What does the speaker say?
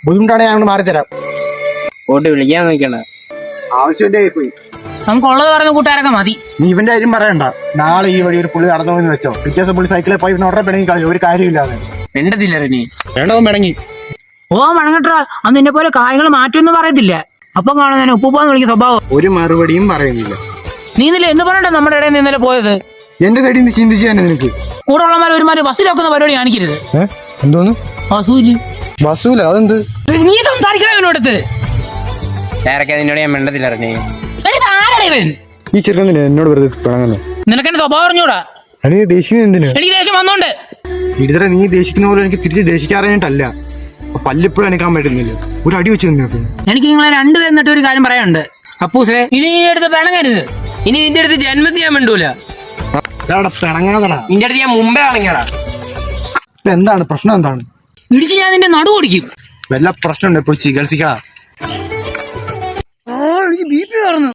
ബുദ്ധിമുട്ടാണെങ്കിൽ ഞങ്ങൾ മാറിത്തരാം. പോട്ട് വിളിക്കാൻ നോക്കണ ആവശ്യമില്ലേ പോയി. നമുക്കുള്ളത് പറയുന്ന കൂട്ടുകാരൊക്കെ മതി. നീ ഇവന്റെ കാര്യം പറയണ്ട. നാളെ ഈ വഴി ഒരു പുള്ളി നടന്നു പോയി വെച്ചോ, പിറ്റേ ദിവസം പുള്ളി സൈക്കിളിൽ പോയി ഉടനെ പിണങ്ങി കളയും. ഒരു കാര്യമില്ലാതെ വേണ്ടതില്ല റെനി. വേണ്ടവൻ പിണങ്ങി. ഓ മണങ്ങട്ടാ, അന്ന് എന്നെ പോലെ കാര്യങ്ങൾ മാറ്റൊന്നും പറയത്തില്ല. അപ്പം കാണുന്നതിന് ഉപ്പുപ്പാന്ന് വിളിക്കുന്ന സ്വഭാവം. ഒരു മറുപടിയും പറയുന്നില്ല. നീ ഇന്നലെ എന്ന് പറഞ്ഞിട്ടാ നമ്മുടെ ഇടയിൽ നിന്ന് ഇന്നലെ പോയത്? എന്റെ സൈഡിൽ നിന്ന് ചിന്തിച്ചു തന്നെ നിനക്ക്. കൂടെ ഉള്ളമാരെ ഒരുമാതിരി ബസ്സിലൊക്കുന്ന പരിപാടി കാണിക്കരുത്. എന്തോന്ന് ബസൂല് ബസ്സൂല? അതെന്ത്? നീ സംസാരിക്കണ ഇവനോടത്ത്. നേരൊക്കെ നിന്നോട് ഞാൻ വേണ്ടതില്ല റെനി. ഇവൻ ഈ ചെറുക്കൻ എന്നോട് വെറുതെ പിണങ്ങുന്നു. നിനക്കെന്നെ സ്വഭാവം അറിഞ്ഞൂടാ. നീ ദേഷിക്കുന്ന എന്തിനാ? എനിക്ക് ദേഷ്യം വന്നോണ്ട്. ഇതുവരെ നീ ദേഷിക്കുന്ന പോലെ എനിക്ക് തിരിച്ച് ദേഷിക്കാറായിട്ടല്ല. പല്ലിപ്പോഴും എനിക്കാൻ പറ്റുന്നില്ല. ഒരു അടി വെച്ച് നിന്നോട്ട്. എനിക്ക് നിങ്ങളെ രണ്ടുപേരും എന്നിട്ട് ഒരു കാര്യം പറയാനുണ്ട്. അപ്പൂസേ, ഇനി ഈ അടുത്ത് പിണങ്ങരുത്. ഇനി നിന്റെ അടുത്ത് ജന്മത്തിൽ ഞാൻ മിണ്ടൂല. പിണങ്ങാതടാ. നിന്റെ അടുത്ത് ഞാൻ മുമ്പേ ആണെങ്കിലാ. എന്താണ് പ്രശ്നം? എന്താണ്? ഇടിച്ച് ഞാൻ നിന്റെ നടു ഓടിക്കും. വല്ല പ്രശ്നമുണ്ടോ? പോയി ചികിത്സിക്കാ. എനിക്ക് ബി പി കയറുന്നു.